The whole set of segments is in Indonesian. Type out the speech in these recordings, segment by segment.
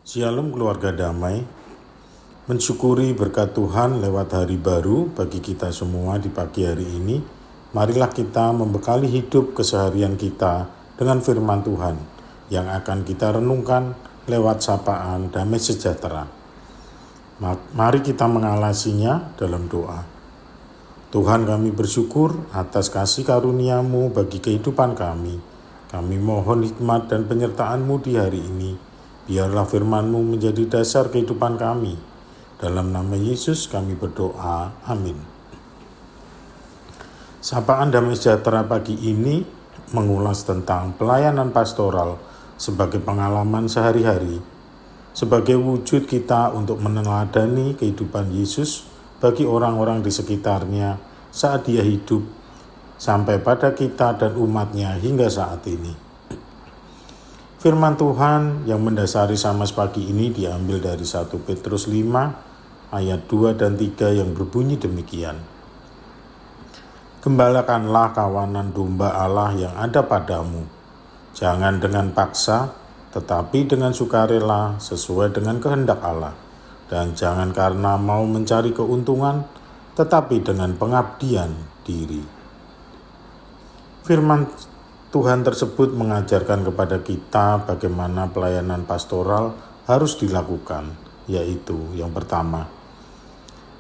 Shalom keluarga damai, mensyukuri berkat Tuhan lewat hari baru bagi kita semua di pagi hari ini. Marilah kita membekali hidup keseharian kita dengan firman Tuhan yang akan kita renungkan lewat sapaan damai sejahtera. Mari kita mengalasinya dalam doa. Tuhan, kami bersyukur atas kasih karunia-Mu bagi kehidupan kami. Kami mohon hikmat dan penyertaan-Mu di hari ini. Biarlah firman-Mu menjadi dasar kehidupan kami. Dalam nama Yesus kami berdoa. Amin. Sapaan damai sejahtera pagi ini mengulas tentang pelayanan pastoral sebagai pengalaman sehari-hari, sebagai wujud kita untuk meneladani kehidupan Yesus bagi orang-orang di sekitarnya saat Dia hidup, sampai pada kita dan umat-Nya hingga saat ini. Firman Tuhan yang mendasari Samas pagi ini diambil dari 1 Petrus 5 ayat 2 dan 3 yang berbunyi demikian. Gembalakanlah kawanan domba Allah yang ada padamu, jangan dengan paksa, tetapi dengan sukarela sesuai dengan kehendak Allah, dan jangan karena mau mencari keuntungan, tetapi dengan pengabdian diri. Firman Tuhan tersebut mengajarkan kepada kita bagaimana pelayanan pastoral harus dilakukan, yaitu yang pertama,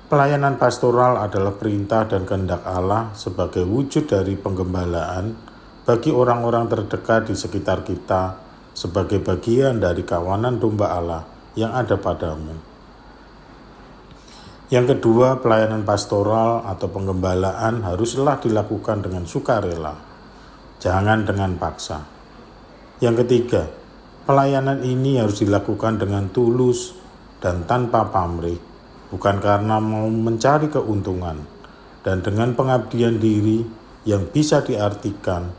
pelayanan pastoral adalah perintah dan kehendak Allah sebagai wujud dari penggembalaan bagi orang-orang terdekat di sekitar kita sebagai bagian dari kawanan domba Allah yang ada padamu. Yang kedua, pelayanan pastoral atau penggembalaan haruslah dilakukan dengan sukarela, jangan dengan paksa. Yang ketiga, pelayanan ini harus dilakukan dengan tulus dan tanpa pamrih, bukan karena mau mencari keuntungan, dan dengan pengabdian diri yang bisa diartikan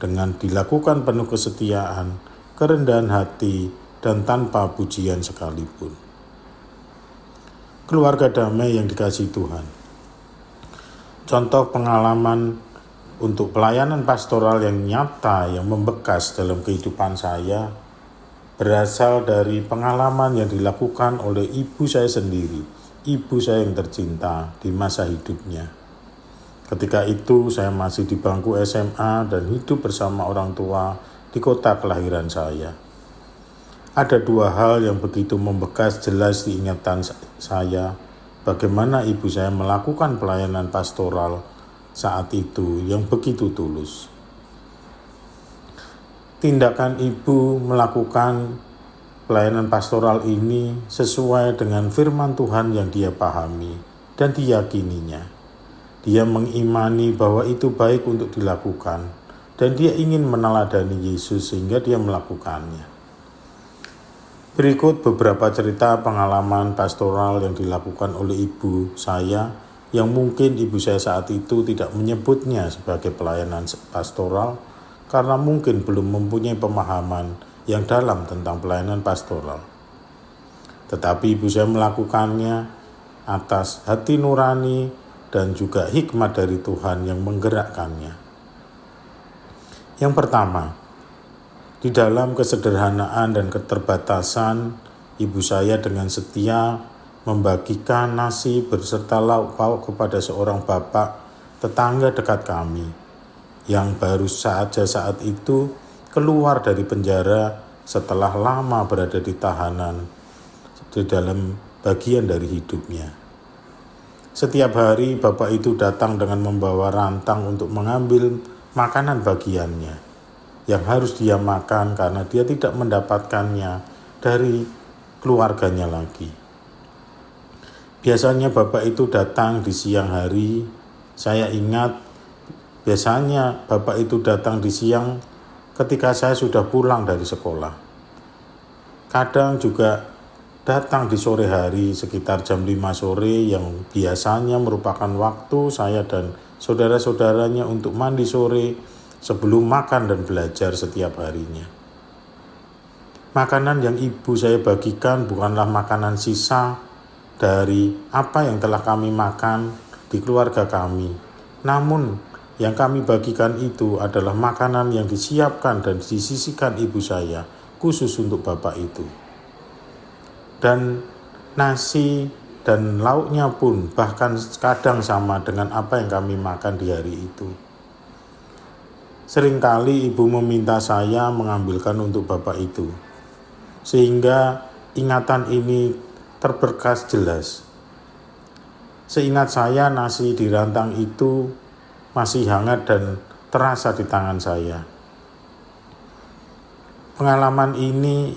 dengan dilakukan penuh kesetiaan, kerendahan hati, dan tanpa pujian sekalipun. Keluarga damai yang dikasihi Tuhan, contoh pengalaman untuk pelayanan pastoral yang nyata, yang membekas dalam kehidupan saya, berasal dari pengalaman yang dilakukan oleh ibu saya sendiri, ibu saya yang tercinta di masa hidupnya. Ketika itu saya masih di bangku SMA dan hidup bersama orang tua di kota kelahiran saya. Ada dua hal yang begitu membekas jelas di ingatan saya, bagaimana ibu saya melakukan pelayanan pastoral saat itu yang begitu tulus. Tindakan ibu melakukan pelayanan pastoral ini sesuai dengan firman Tuhan yang dia pahami dan diyakininya. Dia mengimani bahwa itu baik untuk dilakukan dan dia ingin meneladani Yesus sehingga dia melakukannya. Berikut beberapa cerita pengalaman pastoral yang dilakukan oleh ibu saya yang mungkin ibu saya saat itu tidak menyebutnya sebagai pelayanan pastoral karena mungkin belum mempunyai pemahaman yang dalam tentang pelayanan pastoral. Tetapi ibu saya melakukannya atas hati nurani dan juga hikmat dari Tuhan yang menggerakkannya. Yang pertama, di dalam kesederhanaan dan keterbatasan, ibu saya dengan setia membagikan nasi berserta lauk pauk kepada seorang bapak tetangga dekat kami yang baru saja saat itu keluar dari penjara setelah lama berada di tahanan di dalam bagian dari hidupnya. Setiap hari bapak itu datang dengan membawa rantang untuk mengambil makanan bagiannya yang harus dia makan karena dia tidak mendapatkannya dari keluarganya lagi. Biasanya bapak itu datang di siang hari. Saya ingat biasanya bapak itu datang di siang ketika saya sudah pulang dari sekolah. Kadang juga datang di sore hari sekitar jam 5 sore yang biasanya merupakan waktu saya dan saudara-saudaranya untuk mandi sore sebelum makan dan belajar setiap harinya. Makanan yang ibu saya bagikan bukanlah makanan sisa dari apa yang telah kami makan di keluarga kami. Namun yang kami bagikan itu adalah makanan yang disiapkan dan disisihkan ibu saya khusus untuk bapak itu. Dan nasi dan lauknya pun bahkan kadang sama dengan apa yang kami makan di hari itu. Seringkali ibu meminta saya mengambilkan untuk bapak itu, sehingga ingatan ini terberkas jelas. Seingat saya, nasi di rantang itu masih hangat dan terasa di tangan saya. Pengalaman ini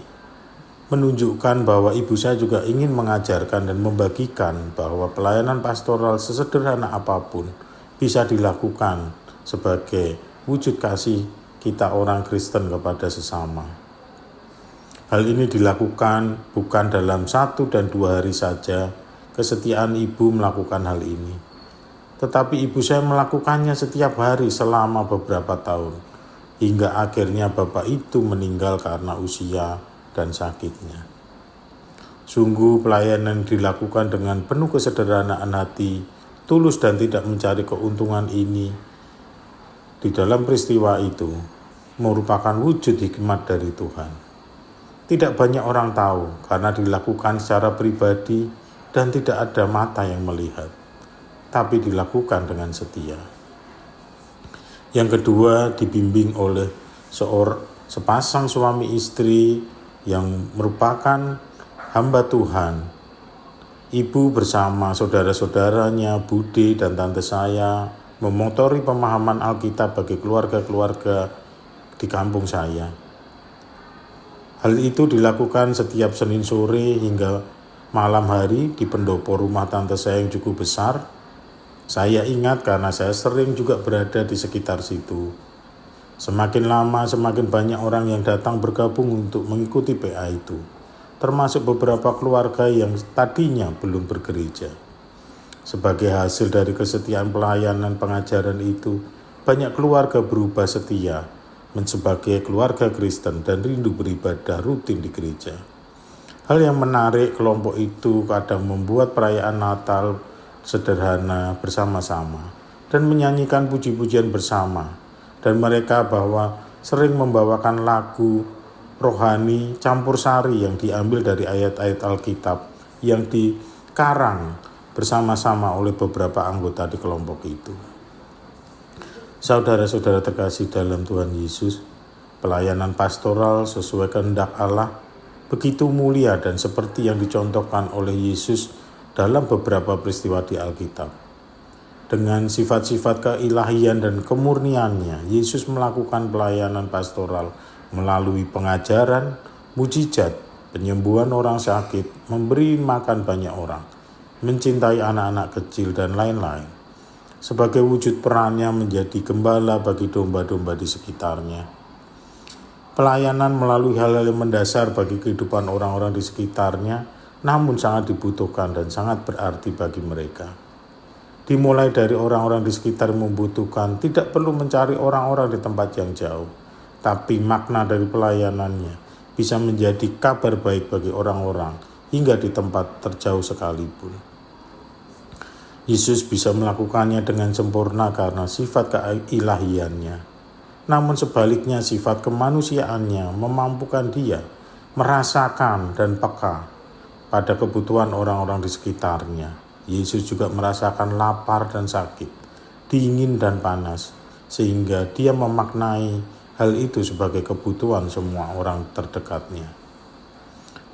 menunjukkan bahwa ibu saya juga ingin mengajarkan dan membagikan bahwa pelayanan pastoral sesederhana apapun bisa dilakukan sebagai wujud kasih kita orang Kristen kepada sesama. Hal ini dilakukan bukan dalam 1 dan 2 hari saja kesetiaan ibu melakukan hal ini, tetapi ibu saya melakukannya setiap hari selama beberapa tahun, hingga akhirnya bapak itu meninggal karena usia dan sakitnya. Sungguh pelayanan dilakukan dengan penuh kesederhanaan hati, tulus dan tidak mencari keuntungan ini. Di dalam peristiwa itu merupakan wujud hikmat dari Tuhan. Tidak banyak orang tahu karena dilakukan secara pribadi dan tidak ada mata yang melihat, tapi dilakukan dengan setia. Yang kedua, dibimbing oleh sepasang suami istri yang merupakan hamba Tuhan. Ibu bersama saudara-saudaranya, bude dan tante saya memotori pemahaman Alkitab bagi keluarga-keluarga di kampung saya. Hal itu dilakukan setiap Senin sore hingga malam hari di pendopo rumah tante saya yang cukup besar. Saya ingat karena saya sering juga berada di sekitar situ. Semakin lama semakin banyak orang yang datang bergabung untuk mengikuti PA itu, termasuk beberapa keluarga yang tadinya belum bergereja. Sebagai hasil dari kesetiaan pelayanan pengajaran itu, banyak keluarga berubah setia sebagai keluarga Kristen dan rindu beribadah rutin di gereja. Hal yang menarik, kelompok itu kadang membuat perayaan Natal sederhana bersama-sama dan menyanyikan puji-pujian bersama. Dan mereka sering membawakan lagu rohani campur sari yang diambil dari ayat-ayat Alkitab yang dikarang bersama-sama oleh beberapa anggota di kelompok itu. Saudara-saudara terkasih dalam Tuhan Yesus, pelayanan pastoral sesuai kehendak Allah begitu mulia dan seperti yang dicontohkan oleh Yesus dalam beberapa peristiwa di Alkitab. Dengan sifat-sifat keilahian dan kemurniannya, Yesus melakukan pelayanan pastoral melalui pengajaran, mujizat, penyembuhan orang sakit, memberi makan banyak orang, mencintai anak-anak kecil, dan lain-lain. Sebagai wujud perannya menjadi gembala bagi domba-domba di sekitarnya. Pelayanan melalui hal-hal yang mendasar bagi kehidupan orang-orang di sekitarnya, namun sangat dibutuhkan dan sangat berarti bagi mereka. Dimulai dari orang-orang di sekitar membutuhkan, tidak perlu mencari orang-orang di tempat yang jauh, tapi makna dari pelayanannya bisa menjadi kabar baik bagi orang-orang hingga di tempat terjauh sekalipun. Yesus bisa melakukannya dengan sempurna karena sifat keilahiannya. Namun sebaliknya sifat kemanusiaannya memampukan dia merasakan dan peka pada kebutuhan orang-orang di sekitarnya. Yesus juga merasakan lapar dan sakit, dingin dan panas, sehingga dia memaknai hal itu sebagai kebutuhan semua orang terdekatnya.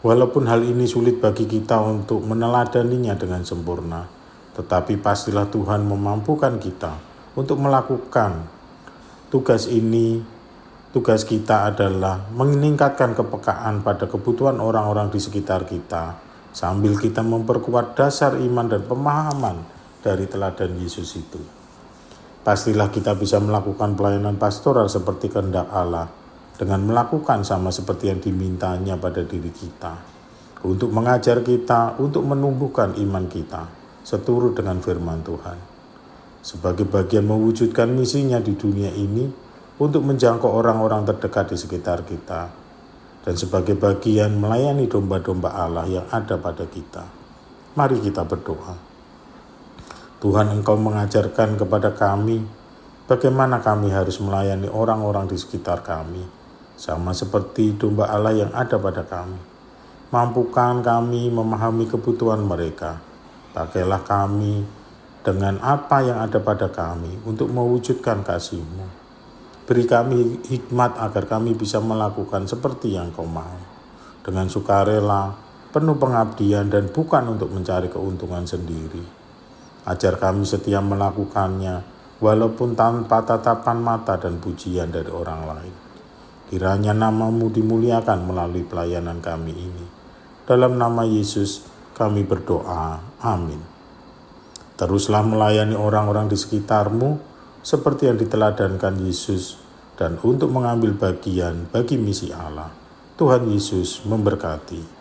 Walaupun hal ini sulit bagi kita untuk meneladaninya dengan sempurna, tetapi pastilah Tuhan memampukan kita untuk melakukan tugas ini. Tugas kita adalah meningkatkan kepekaan pada kebutuhan orang-orang di sekitar kita, sambil kita memperkuat dasar iman dan pemahaman dari teladan Yesus itu. Pastilah kita bisa melakukan pelayanan pastoral seperti kehendak Allah dengan melakukan sama seperti yang dimintanya pada diri kita, untuk mengajar kita, untuk menumbuhkan iman kita seturut dengan firman Tuhan. Sebagai bagian mewujudkan misinya di dunia ini untuk menjangkau orang-orang terdekat di sekitar kita, dan sebagai bagian melayani domba-domba Allah yang ada pada kita. Mari kita berdoa. Tuhan, Engkau mengajarkan kepada kami bagaimana kami harus melayani orang-orang di sekitar kami, sama seperti domba Allah yang ada pada kami. Mampukan kami memahami kebutuhan mereka. Pakailah kami dengan apa yang ada pada kami untuk mewujudkan kasih-Mu. Beri kami hikmat agar kami bisa melakukan seperti yang Kau mau. Dengan sukarela, penuh pengabdian dan bukan untuk mencari keuntungan sendiri. Ajar kami setia melakukannya walaupun tanpa tatapan mata dan pujian dari orang lain. Kiranya nama-Mu dimuliakan melalui pelayanan kami ini. Dalam nama Yesus kami berdoa. Amin. Teruslah melayani orang-orang di sekitar-Mu seperti yang diteladankan Yesus dan untuk mengambil bagian bagi misi Allah. Tuhan Yesus memberkati.